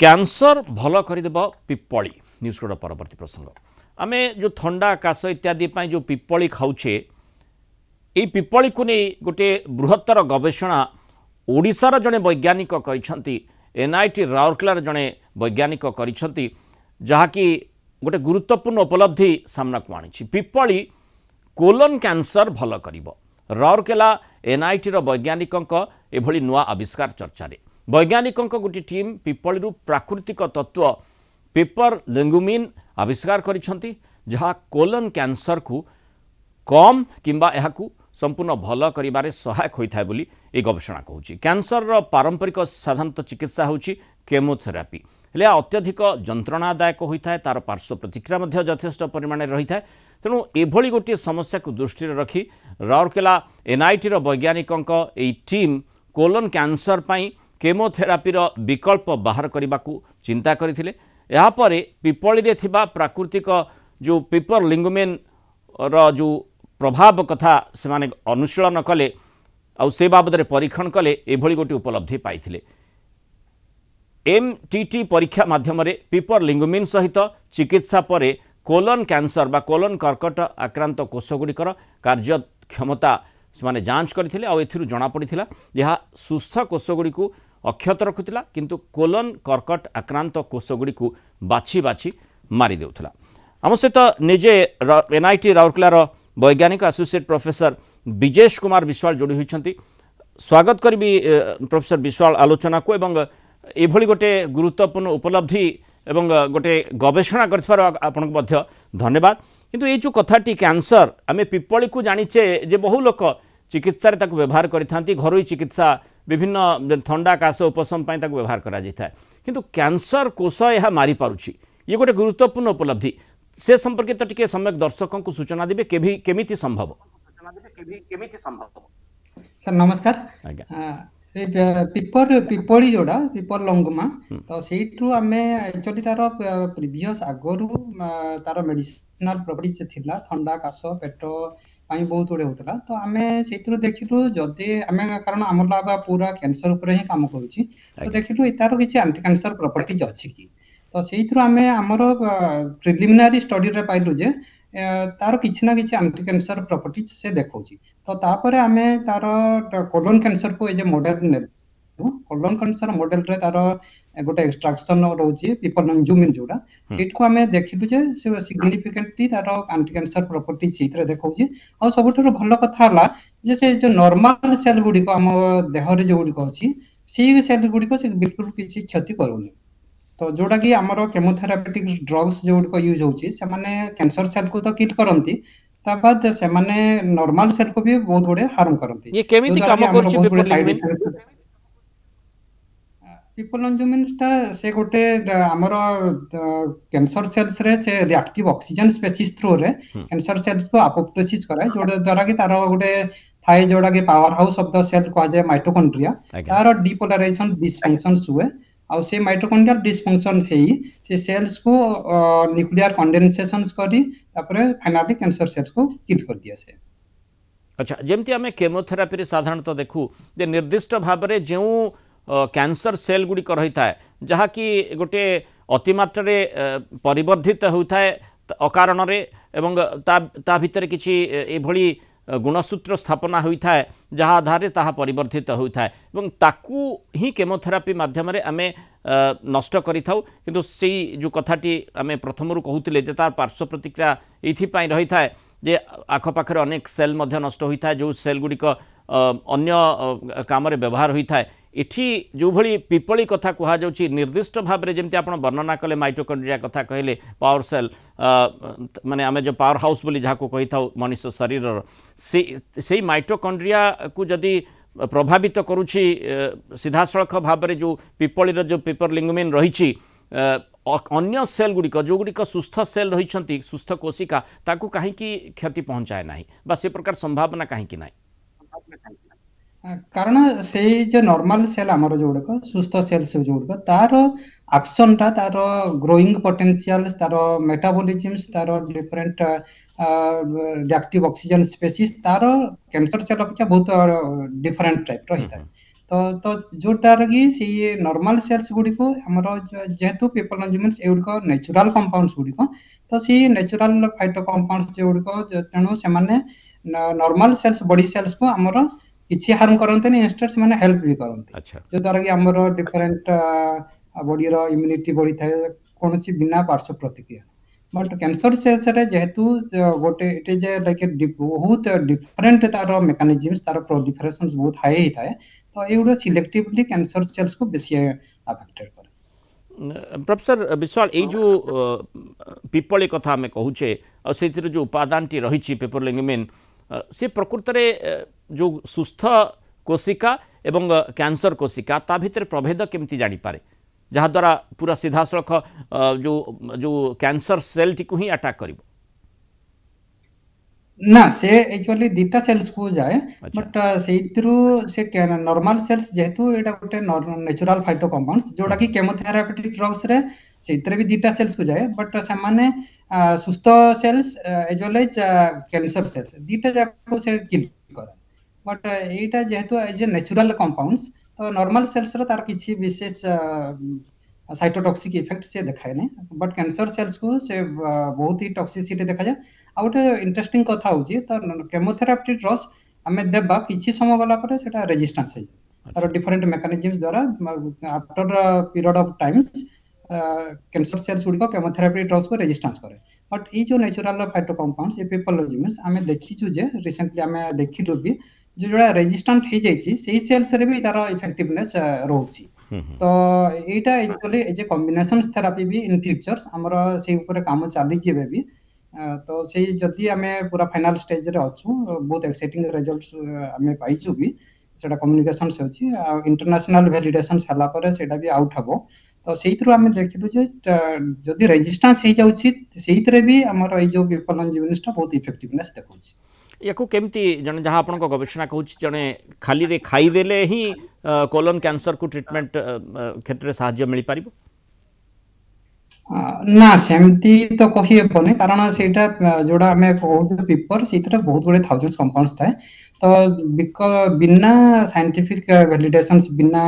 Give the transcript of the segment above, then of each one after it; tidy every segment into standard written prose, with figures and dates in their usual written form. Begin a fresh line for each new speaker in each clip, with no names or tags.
Cancer भल करदेव पिपली news code परवर्ती प्रसंग आमे जो थंडा काश इत्यादि जो पिपली खाऊे ये पिपली को नहीं गोटे बृहत्तर गवेषणा ओडिशार जड़े वैज्ञानिक करिसेंती एनआईटी राउरकेलार जड़े वैज्ञानिक करिसेंती जहाँकि गोटे गुरुत्वपूर्ण उपलब्धि सामना को आनी पिपली कोलन कैंसर भल करिवो राउरकेला एनआईटी वैज्ञानिक एभली नुआ आविष्कार चर्चा वैज्ञानिक गोटे टीम पिपली प्राकृतिक तत्व पेपर लेंगुमिन आविष्कार करिसेंती जहाँ कोलन कैंसर को कम किंबा एहाकू संपूर्ण भल करिबारे सहायक होइथाय बोली ए गवेषणा कहूची कैंसर रो पारंपरिक साधारणतः चिकित्सा होची केमोथेरापी हेले अत्यधिक जंत्रणादायक होइथाय तार पार्श्व प्रतिक्रिया मध्य यथेष्ट परिमाण रही है तेणु एभली गोटे समस्या को दृष्टि रखी राउरकेला एनआईटी वैज्ञानिक टीम कोलन कैंसर पाई केमोथेरापी विकल्प बाहर करने को चिंता करथिले यापर पिपली रे थिबा प्राकृतिक जो पेपर लिंगुमेन रो जो प्रभाव कथा से माने अनुशीलन कले आ से बाबद परीक्षण कले एभली गोटे उपलब्धि पाइथिले एमटीटी परीक्षा माध्यम पेपर लिंगुमिन सहित चिकित्सा पर कोलन कैंसर बा कोलन कर्कट आक्रांत कोषगुड़िकर कार्यक्षमता से जांच करथिले आ एथिरु जणा पड़िथिला जहा सुस्थ कोषगुड़ी को अक्षत रखुला किंतु कोलन कर्कट आक्रांत कोषगुड़ी को बाछि बाछि मारी देउथला आम सहित निजे एनआईटी राउरकेलार वैज्ञानिक एसोसिएट प्रोफेसर विजेश कुमार विश्वाल जोड़ी होइछंती स्वागत करी प्रोफेसर विश्वाल आलोचना को एवं एभली गोटे गुरुत्वपूर्ण उपलब्धि एवं गोटे गवेषणा कर आपन धन्यवाद किंतु ये जो कथाटी कैंसर आम पिपली को जानीचे जे बहु लोक चिकित्सा रे ताकू व्यवहार करिथांती घरोई चिकित्सा विभिन्न थंडा काश उपशम पाई ताकू व्यवहार करा जायथा किंतु कैंसर कोष यह मारी पारुछि ये गोटे गुरुत्वपूर्ण उपलब्धि से संपर्कित टिके सम्यक दर्शकों को सूचना देबे केमिति संभव
सर नमस्कार पिपली जोड़ा पिपर लंगुमा तो सेठू आमे एक्चुअली तार प्रीवियस आगरू तार मेडिसिनल प्रॉपर्टीज थिला थंडा काश पेट पाई बहुत गुड़े होता तो आमे सेठू देखिलु जदि आमे कारण हमर लागा पूरा कैंसर ऊपर ही काम करूची तो देखिलु तार किछि एंटी कैंसर प्रॉपर्टीज अछि की तो सेठू आमे हमर प्रिलिमिनरी स्टडी रे पाइलु जे तार किछि ना किछि एंटी कैंसर प्रॉपर्टीज से देखौची तो तापरे आमे तार कोलन कैंसर को जे मॉडल ने कोलन कैंसर मॉडल रे तार गोटे एक्सट्रैक्शन रहउची पिपरलंजुमिन जोड़ा सेट को आमे देखिलु जे सिग्निफिकेंटली तार एंटी कैंसर प्रॉपर्टीज सेट रे देखौची और सबठरो भलो कथा हला जे से जो नॉर्मल सेल गुडी को हम देह रे जो गुडी को अछि सी सेल गुडी को से बिल्कुल किछि क्षति करूनी तो जोड़ा कि आमर केमोथेरापेटिक ड्रग्स जो यूज होची से माने कैंसर सेल को तो किल करंती ता बाद से माने नॉर्मल सेल को भी बहुत बड़े हार्म करंती
ये केमिति काम करछि
पिपरलंजुमिन ता से गोटे आमर कैंसर सेल्स रे से रिएक्टिव ऑक्सीजन स्पीशीज थ्रू रे कैंसर सेल्स को अपोप्टोसिस कराय जोड़ा द्वारा कि तार गोटे थाए जोड़ा कि powerhouse of the cell को जाय माइटोकॉन्ड्रिया तार डिपोलराइजेशन डिसफंक्शंस हुए आउ से माइटोकॉन्ड्रियल डिसफंक्शन हेई से सेल्स को न्यूक्लियर कंडेंसेशंस करी तापरे फाइनली कैंसर सेल्स को किल कर दिया से
अच्छा जेमती हमें केमोथेरापी रे साधारणतः देखू जे निर्दिष्ट भाव रे जे कैंसर सेल गुडी कर रही था जहाँ कि गोटे अतिमात्रा रे परिवर्धित होता है अकारण रे एवं ता भितर किछि एभली गुणसूत्र स्थापना होता है जहाँ आधार ताहा परिवर्धित होता है एवं ताकू ही केमोथेरापी माध्यम आमे नष्ट करिथाउ किंतु से जो कथाटी आमे प्रथमरु कहूतिले जे तार पार्श्व प्रतिक्रिया एथि पई रही था जे आखपाखरे अनेक सेल मध्य नष्ट होता है जो सेल गुड़िक अन्य काम रे व्यवहार होता है एठी जो भली पिपली कथा कहा जाउची निर्दिष्ट भाव रे जेमति आपण वर्णना कले माइटोकॉन्ड्रिया कथा कहले पावर सेल माने आमे जो पावर हाउस बोली जहाँ को कही था मनुष्य शरीर से माइटोकॉन्ड्रिया को जदि प्रभावित करुछि सीधासलख भाव रे जो पिपली जो पेपर लिंगुमिन रही अन्य सेल गुड़िक जो गुड़िक सुस्थ सेल रही सुस्थ कोशिका ताकू कहीं क्षति पहुँचाए ना बा से प्रकार संभावना कहीं ना
कारण से जो नॉर्मल सेल आमर जो सुस्थ सेल्स जो तार एक्शन टा तार ग्रोइंग पोटेंशियल तार मेटाबॉलिज्म्स तार डिफरेंट रिएक्टिव ऑक्सीजन स्पीशीज तार कैंसर सेल अपेक्षा बहुत डिफरेंट टाइप रही था तो जो तार कि सी नॉर्मल सेल्स गुडी को हमरो जेहेतु पीपल लंजुमिन्स एगुडी नेचुरल कंपाउंड्स गुडी को तो सी नेचुरल फाइटो कंपाउंड्स जे गुडी तेणु से माने नॉर्मल सेल्स बॉडी सेल्स को हमरो किछि हार्म करते नहीं इंस्टेड से माने हेल्प भी करते
अच्छा
जो द्वारा कि हमरो डिफरेंट बॉडी रो इम्यूनिटी बॉडी थाए कोनोसी बिना पार्श्व प्रतिक्रिया बट कैंसर सेल्स रे जेहेतु गोटे इट इज लाइक बहुत डिफरेंट तार मेकानिजम्स तार प्रोलिफरेशंस बहुत हाई ही थाए तो एगुडा सिलेक्टिवली कैंसर सेल्स को बेसी अफेक्टेड करे
प्रोफेसर विश्वाल ये जो पिपली कथा आम कहूचे से जो उपादान टी रही पेपरलिंगमिन से प्रकृत में जो सुस्थ कोशिका एवं कैंसर कोशिका ता भितर प्रभेद केमती जानीपे जहाद्वारा पूरा सीधा सड़ख जो जो कैंसर सेल टी को ही अटैक करिवो
ना से एक्चुअली दीटा सेल्स को जाए बट से नॉर्मल सेल्स जेहेतु एटा गोटे नेचुरल फाइटो कंपाउंड्स जोटा कि केमोथेरापेटिक ड्रग्स रे सेइतरे भी दीटा सेल्स को जाए बट से माने सुस्थ cells as well as cancer cells दीटा जाको से किल करे बट एटा जेहेतु एज ए नेचुरल कंपाउंड्स तो नॉर्मल सेल्स रो तार किछि विशेष साइटोटॉक्सिक इफेक्ट से देखाए नहीं बट कैंसर सेल्स को से बहुत ही टॉक्सिसिटी देखा जाए आ गोटे इंटरेस्टिंग कथा होची तो केमोथेरापी ड्रग्स आमे देबा किछि समय गला पर सेटा रेजिस्टेंस है तार डिफरेंट मेकानिजम्स द्वारा after period of times cancer cells गुडी को केमोथेरापी ड्रग्स को रेजिस्टेंस करे बट ई जो नेचुरल फाइटो कंपाउंड्स ए पिपलोजिम्स आमे देखिछु जे रिसेंटली आमे देखिलु भी जो जोड़ा रेजिस्टेंट हो जाइछि सेही सेल्स रे भी तार इफेक्टिवनेस रहउछि तो एटा actually as a combination therapy भी इन फ्यूचर हमर से ऊपर काम चली जेबे भी तो से जदि आमे पूरा फाइनल स्टेज रे अछु बहुत एक्साइटिंग रिजल्ट्स आमे पाइछु भी सेटा कम्युनिकेशन से अछि इंटरनेशनल वैलिडेशन हला पर सेटा भी आउट हबो तो सेहितरु आमे देखिलु जे जदि रेजिस्टेंस हो जाउछि सेहितरे भी हमर ए जो पीपल जीवनिष्ठ बहुत इफेक्टिवनेस देखउछि
या केमती जन जहाँ आपण गवेषणा कहूँ जड़े खाली रे खाईदेले ही कोलन कैंसर को ट्रीटमेंट क्षेत्र में साहाय्य मिल पार
ना सेमती तो कही हेबनी कारण सेटा जोड़ा आमे कहू पेपर सेटा बहुत गुडे थाउजेंड्स कंपाउंड्स थाए तो बिना साइंटिफिक वैलिडेशंस बिना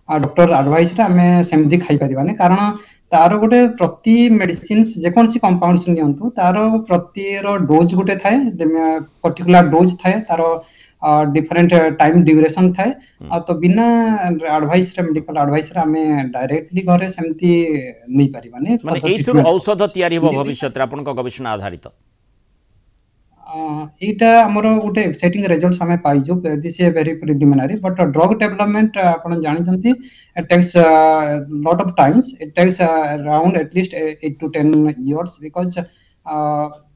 डॉक्टर एडवाइस रे आमे सेमती खाई परिबानी कारण तार गोटे प्रति मेडिसिन जेकोसी कंपाउंड्स नियंतु तार प्रति रो डोज गोटे थाए पर्टिकुलर डोज थाए तार डिफरेंट टाइम ड्यूरेशन थाए तो बिना एडवाइस रे मेडिकल एडवाइस रे हमें डायरेक्टली घरे सेमती नहीं परिबानी
माने एथुर औषध तयारी हो भविष्य रे आपन को गवेषणा आधारित
एटा हमरो गोटे एक्साइटिंग रिजल्ट्स हमें पाइजो this is very preliminary but drug development आपण जानि जंती it takes lot of times it takes around at least 8 to 10 years because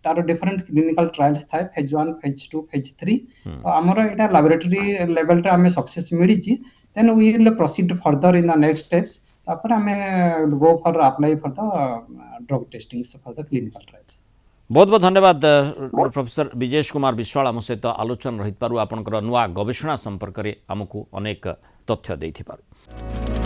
तार डिफरेंट क्लिनिकल ट्रायल्स थाए फेज 1 फेज 2 फेज 3 तो हमरो एटा लैबोरेटरी लेवल रे हमें सक्सेस मिली छी then we will proceed further in the next steps तापर हमें go for apply for the drug testings for the clinical trials
बहुत बहुत धन्यवाद प्रोफेसर विजेश कुमार विश्वाल आम सहित आलोचना रही पारु आपनकर नुआ गवेषणा संपर्क में आमको अनेक तथ्य देथिपारु।